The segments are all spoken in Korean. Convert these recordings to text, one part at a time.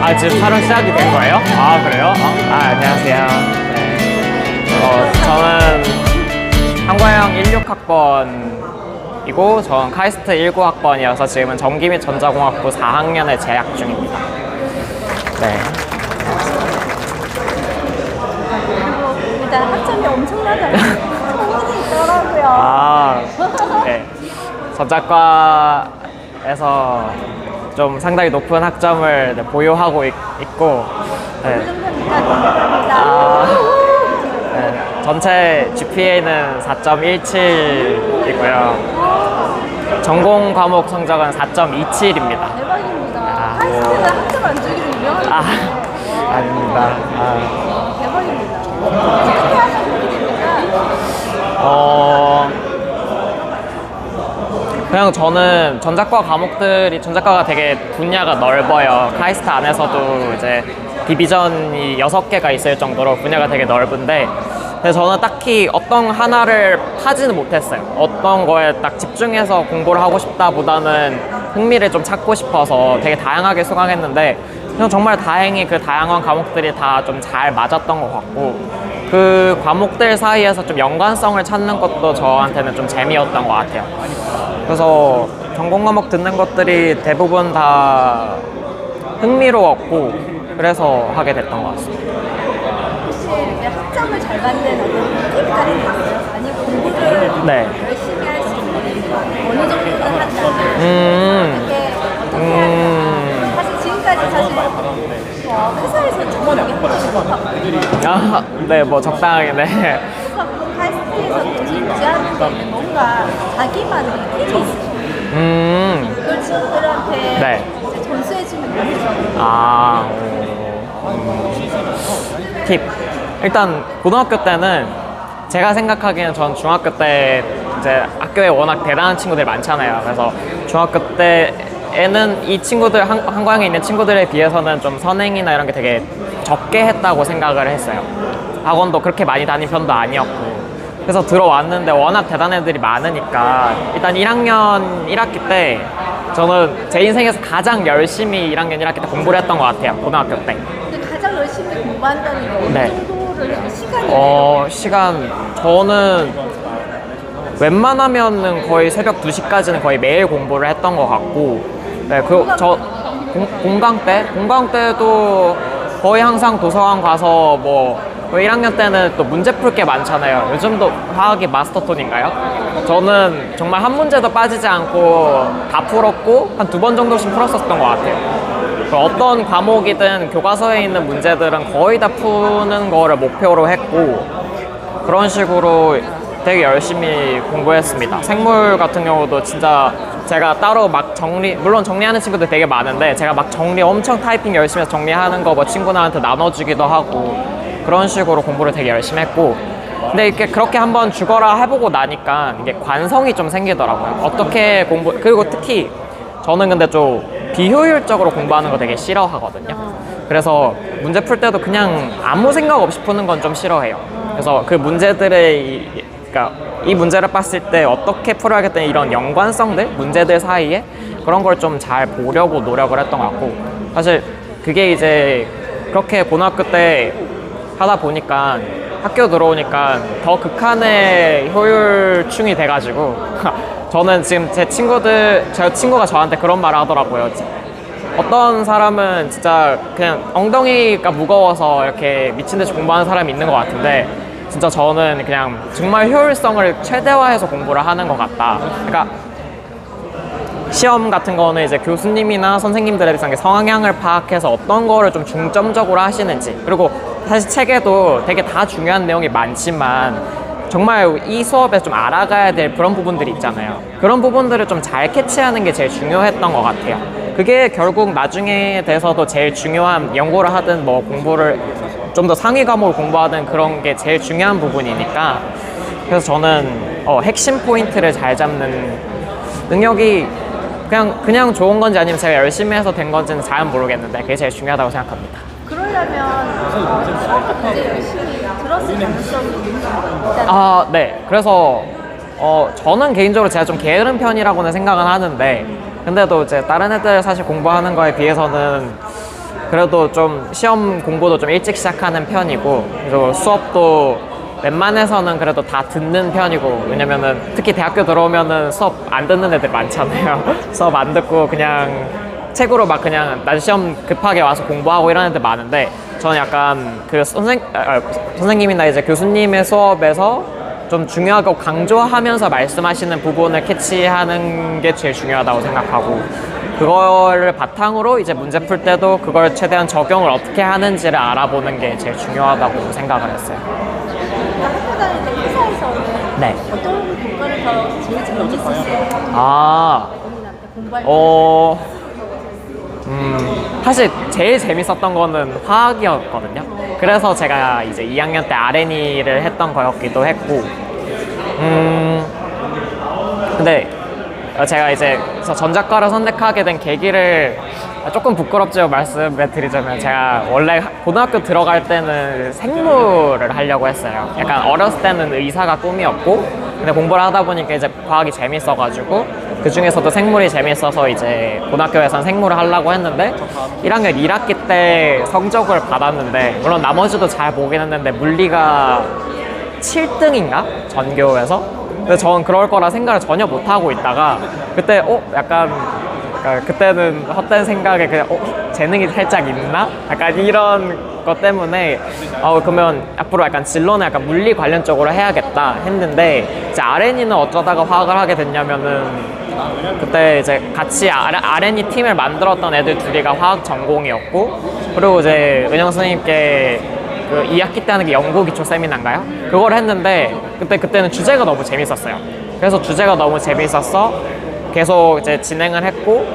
아, 지금 촬영 시작이 된 거예요? 아, 그래요? 안녕하세요. 네. 저는 한과형 16학번이고, 전 카이스트 19학번이어서 지금은 전기 및 전자공학부 4학년에 재학 중입니다. 네. 일단 학점이 엄청나잖아요. 소문이 있더라고요. 네. 전자과에서 좀 상당히 높은 학점을 보유하고 있고, 네. 네. 전체 GPA는 4.17이고요. 전공 과목 성적은 4.27입니다. 대박입니다. 카이스트는 학점 안 주기로 유명하죠. 아닙니다. 대박입니다. 어떻게 하면 그렇게 됩니까? 그냥 저는 전자과가 되게 분야가 넓어요. 카이스트 안에서도 이제 디비전이 6개가 있을 정도로 분야가 되게 넓은데, 근데 저는 딱히 어떤 하나를 파지는 못했어요. 어떤 거에 딱 집중해서 공부를 하고 싶다보다는 흥미를 좀 찾고 싶어서 되게 다양하게 수강했는데, 그냥 정말 다행히 그 다양한 과목들이 다 좀 잘 맞았던 것 같고, 그 과목들 사이에서 좀 연관성을 찾는 것도 저한테는 좀 재미였던 것 같아요. 그래서 전공 과목 듣는 것들이 대부분 다 흥미로웠고, 그래서 하게 됐던 것 같습니다. 혹시 이렇게 학점을 잘 받는 어떤 팁 같은 게 있어요? 아니면 공부를 네. 열심히 할 수 있는 어느 정도는 한다. 어떻게 해야 사실 지금까지 회사에서 정말 이게 네, 뭐 적당하게, 네. 카이스트에서 유지하는 데는 뭔가 자기만의 팁이 있어요. 그걸 친구들한테 네. 이제 전수해주면 되죠. 팁. 일단 고등학교 때는 제가 생각하기에는 전 중학교 때 이제 학교에 워낙 대단한 친구들이 많잖아요. 그래서 중학교 때에는 이 친구들, 한과형에 있는 친구들에 비해서는 좀 선행이나 이런 게 되게 적게 했다고 생각을 했어요. 학원도 그렇게 많이 다닌 편도 아니었고. 그래서 들어왔는데 워낙 대단한 애들이 많으니까 일단 1학년 1학기 때 저는 제 인생에서 가장 열심히 1학년 1학기 때 공부를 했던 것 같아요. 고등학교 때. 근데 가장 열심히 공부한다는 게 어느 네. 정도를 시간이 시간, 저는 웬만하면은 거의 새벽 2시까지는 거의 매일 공부를 했던 것 같고, 네, 공강 때도 거의 항상 도서관 가서 뭐, 1학년 때는 또 문제 풀 게 많잖아요. 요즘도 화학이 마스터톤인가요? 저는 정말 한 문제도 빠지지 않고 다 풀었고, 한 2번 정도씩 풀었었던 것 같아요. 어떤 과목이든 교과서에 있는 문제들은 거의 다 푸는 거를 목표로 했고, 그런 식으로 되게 열심히 공부했습니다. 생물 같은 경우도 진짜 제가 따로 막 물론 정리하는 친구들 되게 많은데, 제가 막 엄청 타이핑 열심히 해서 정리하는 거 뭐 친구들한테 나눠주기도 하고, 그런 식으로 공부를 되게 열심히 했고, 근데 이렇게 그렇게 한번 죽어라 해보고 나니까 이게 관성이 좀 생기더라고요. 그리고 특히 저는 근데 좀 비효율적으로 공부하는 거 되게 싫어하거든요. 그래서 문제 풀 때도 그냥 아무 생각 없이 푸는 건 좀 싫어해요. 그래서 그 그러니까 이 문제를 봤을 때 어떻게 풀어야겠다는 이런 연관성들, 문제들 사이에 그런 걸 좀 잘 보려고 노력을 했던 것 같고, 사실 그게 이제 그렇게 고등학교 때 하다 보니까 학교 들어오니까 더 극한의 효율충이 돼가지고 저는 지금 제 친구가 저한테 그런 말을 하더라고요. 어떤 사람은 진짜 그냥 엉덩이가 무거워서 이렇게 미친듯이 공부하는 사람이 있는 것 같은데, 진짜 저는 그냥 정말 효율성을 최대화해서 공부를 하는 것 같다. 그러니까 시험 같은 거는 이제 교수님이나 선생님들에 대해서 성향을 파악해서 어떤 거를 좀 중점적으로 하시는지, 그리고 사실 책에도 되게 다 중요한 내용이 많지만 정말 이 수업에서 좀 알아가야 될 그런 부분들이 있잖아요. 그런 부분들을 좀 잘 캐치하는 게 제일 중요했던 것 같아요. 그게 결국 나중에 돼서도 제일 중요한, 연구를 하든 뭐 공부를 좀 더 상위 과목을 공부하든 그런 게 제일 중요한 부분이니까, 그래서 저는 핵심 포인트를 잘 잡는 능력이 그냥 좋은 건지 아니면 제가 열심히 해서 된 건지는 잘 모르겠는데 그게 제일 중요하다고 생각합니다. 그러려면 수업을 이제 열심히 들었을 가능성이 있는 거예요. 네. 그래서 저는 개인적으로 제가 좀 게으른 편이라고는 생각은 하는데, 근데도 이제 다른 애들 사실 공부하는 거에 비해서는 그래도 좀 시험 공부도 좀 일찍 시작하는 편이고, 그리고 수업도 웬만해서는 그래도 다 듣는 편이고, 왜냐면은 특히 대학교 들어오면은 수업 안 듣는 애들 많잖아요. 수업 안 듣고 그냥 책으로 막 그냥 난 시험 급하게 와서 공부하고 이런 애들 많은데, 저는 약간 그 선생님이나 이제 교수님의 수업에서 좀 중요하고 강조하면서 말씀하시는 부분을 캐치하는 게 제일 중요하다고 생각하고, 그거를 바탕으로 이제 문제 풀 때도 그걸 최대한 적용을 어떻게 하는지를 알아보는 게 제일 중요하다고 생각을 했어요. 학교 다닐 때 회사에서는 네. 어떤 교과를 더 제일 재밌었어요? 아, 본인한테 공부할 때. 사실 제일 재밌었던 거는 화학이었거든요. 그래서 제가 이제 2학년 때 R&E를 했던 거였기도 했고, 근데 제가 이제 전자과를 선택하게 된 계기를 조금 부끄럽지만 말씀을 드리자면, 제가 원래 고등학교 들어갈 때는 생물을 하려고 했어요. 약간 어렸을 때는 의사가 꿈이었고, 근데 공부를 하다 보니까 이제 과학이 재밌어가지고 그 중에서도 생물이 재밌어서 이제 고등학교에선 생물을 하려고 했는데, 1학년 1학기 때 성적을 받았는데, 물론 나머지도 잘 보긴 했는데 물리가 7등인가? 전교에서. 근데 저는 그럴 거라 생각을 전혀 못 하고 있다가 그때 약간 그때는 헛된 생각에 그냥 재능이 살짝 있나? 약간 이런 것 때문에 그러면 앞으로 약간 진로는 약간 물리 관련 쪽으로 해야겠다 했는데, 이제 R&E는 어쩌다가 화학을 하게 됐냐면은, 그때 이제 같이 R&E 팀을 만들었던 애들 둘이가 화학 전공이었고, 그리고 이제 은영 선생님께 그 2학기 때 하는 게 연구 기초 세미나인가요? 그걸 했는데, 그때는 주제가 너무 재밌었어요. 그래서 주제가 너무 재밌어서 계속 이제 진행을 했고,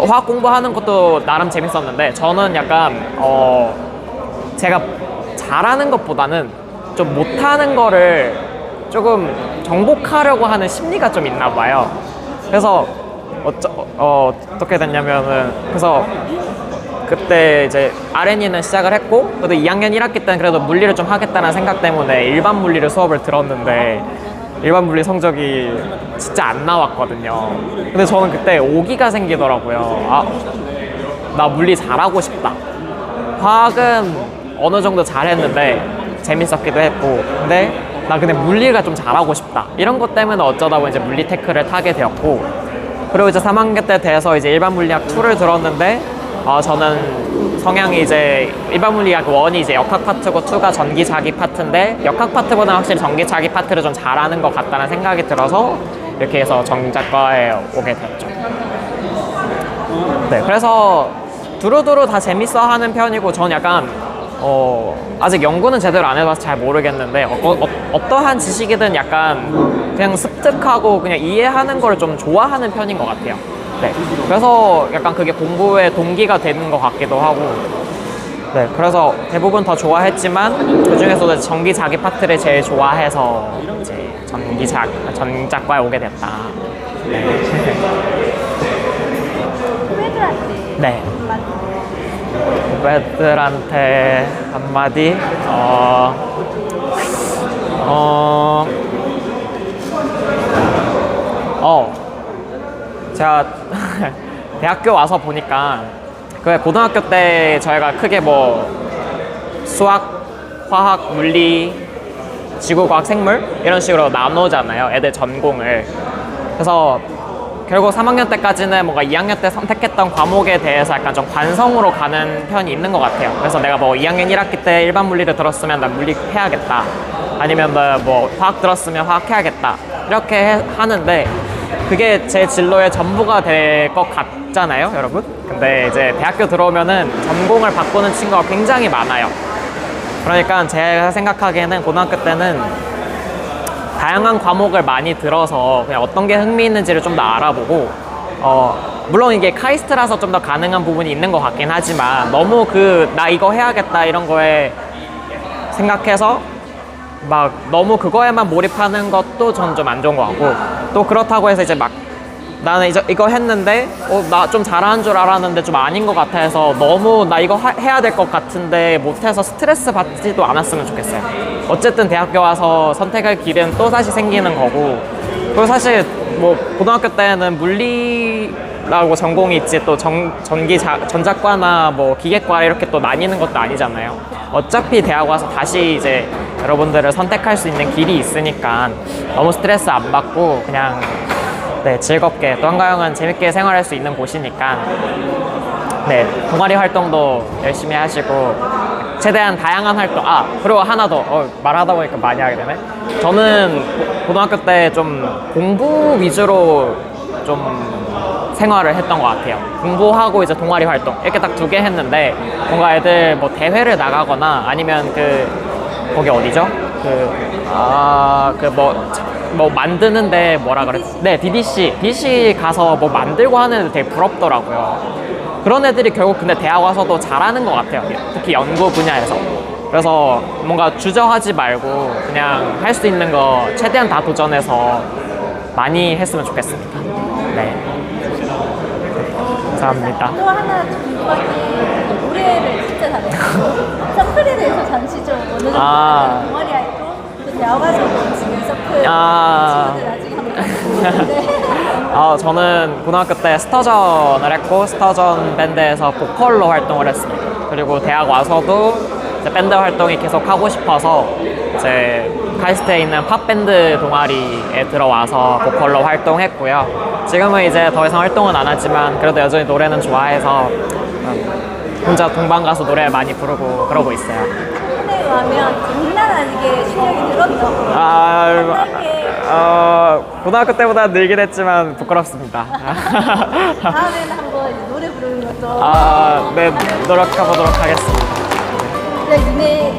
화학 공부하는 것도 나름 재밌었는데, 저는 약간 제가 잘하는 것보다는 좀 못하는 거를 조금 정복하려고 하는 심리가 좀 있나 봐요. 그래서 어떻게 됐냐면은, 그래서 그때 이제 R&E는 시작을 했고, 그래도 2학년 1학기 때는 그래도 물리를 좀 하겠다는 생각 때문에 일반 물리를 수업을 들었는데, 일반 물리 성적이 진짜 안 나왔거든요. 근데 저는 그때 오기가 생기더라고요. 나 물리 잘하고 싶다. 화학은 어느 정도 잘했는데 재밌었기도 했고, 근데 나 근데 물리가 좀 잘하고 싶다. 이런 것 때문에 어쩌다 보니 이제 물리 테크를 타게 되었고, 그리고 이제 3학년 때 돼서 이제 일반 물리학 2를 들었는데, 저는 성향이 이제 일반 물리학 1이 이제 역학 파트고 2가 전기 자기 파트인데, 역학 파트보다 확실히 전기 자기 파트를 좀 잘하는 것 같다는 생각이 들어서 이렇게 해서 정자과에 오게 됐죠. 네, 그래서 두루두루 다 재밌어 하는 편이고, 저는 약간 아직 연구는 제대로 안 해봐서 잘 모르겠는데, 어떠한 지식이든 약간 그냥 습득하고 그냥 이해하는 걸 좀 좋아하는 편인 것 같아요. 네, 그래서 약간 그게 공부의 동기가 되는 것 같기도 하고, 네, 그래서 대부분 더 좋아했지만 그 중에서도 전기 자기 파트를 제일 좋아해서 이제 전자과에 오게 됐다. 네. 후배들한테 네. 한마디. 후배들한테 한마디? 제가 대학교 와서 보니까, 고등학교 때 저희가 크게 뭐 수학, 화학, 물리, 지구과학, 생물 이런 식으로 나누잖아요, 애들 전공을. 그래서 결국 3학년 때까지는 뭔가 2학년 때 선택했던 과목에 대해서 약간 좀 관성으로 가는 편이 있는 것 같아요. 그래서 내가 뭐 2학년 1학기 때 일반 물리를 들었으면 난 물리 해야겠다, 아니면 뭐 화학 들었으면 화학 해야겠다, 이렇게 하는데, 그게 제 진로의 전부가 될 것 같잖아요, 여러분? 근데 이제 대학교 들어오면은 전공을 바꾸는 친구가 굉장히 많아요. 그러니까 제가 생각하기에는 고등학교 때는 다양한 과목을 많이 들어서 그냥 어떤 게 흥미있는지를 좀 더 알아보고, 물론 이게 카이스트라서 좀 더 가능한 부분이 있는 것 같긴 하지만, 너무 나 이거 해야겠다 이런 거에 생각해서 막 너무 그거에만 몰입하는 것도 전 좀 안 좋은 것 같고, 또 그렇다고 해서 이제 막 나는 이거 했는데 나 좀 잘하는 줄 알았는데 좀 아닌 것 같아 해서 너무 나 이거 해야 될 것 같은데 못해서 스트레스 받지도 않았으면 좋겠어요. 어쨌든 대학교 와서 선택할 길은 또 다시 생기는 거고, 그리고 사실 뭐 고등학교 때는 물리 전기라고 전공이 있지 또 전자과나 뭐 기계과 이렇게 또 나뉘는 것도 아니잖아요. 어차피 대학 와서 다시 이제 여러분들을 선택할 수 있는 길이 있으니까 너무 스트레스 안 받고 그냥 네, 즐겁게 또 한가영은 재밌게 생활할 수 있는 곳이니까 네, 동아리 활동도 열심히 하시고 최대한 다양한 활동 그리고 하나 더 말하다 보니까 많이 하게 되네. 저는 고등학교 때 좀 공부 위주로 좀 생활을 했던 것 같아요. 공부하고 이제 동아리 활동 이렇게 딱 2개 했는데 뭔가 애들 뭐 대회를 나가거나 아니면 거기 어디죠? 뭐 만드는데 뭐라 그래? 네, DDC 가서 뭐 만들고 하는 애들 되게 부럽더라고요. 그런 애들이 결국 근데 대학 와서도 잘하는 것 같아요. 특히 연구 분야에서. 그래서 뭔가 주저하지 말고 그냥 할 수 있는 거 최대한 다 도전해서 많이 했으면 좋겠습니다. 네. 감사합니다. 또 하나 궁금한 게 노래를 진짜 잘해요. 서클에 대해서 잠시 좀 어느 정도 동아리 활동 또 대학 와서도 지금 서클 친구들 나중에 한번 네. 저는 고등학교 때 스터전을 했고 스터전 밴드에서 보컬로 활동을 했습니다. 그리고 대학 와서도 이제 밴드 활동이 계속 하고 싶어서 이제 카이스트에 있는 팝밴드 동아리에 들어와서 보컬로 활동했고요. 지금은 이제 더 이상 활동은 안 하지만 그래도 여전히 노래는 좋아해서 혼자 동방 가서 노래 많이 부르고 그러고 있어요. 팬에 가면 장난 아니게 실력이 늘었죠. 고등학교 때보다 늘긴 했지만 부끄럽습니다. 다음에는 한번 이제 노래 부르는 것도 네, 노력해보도록 하겠습니다. 네,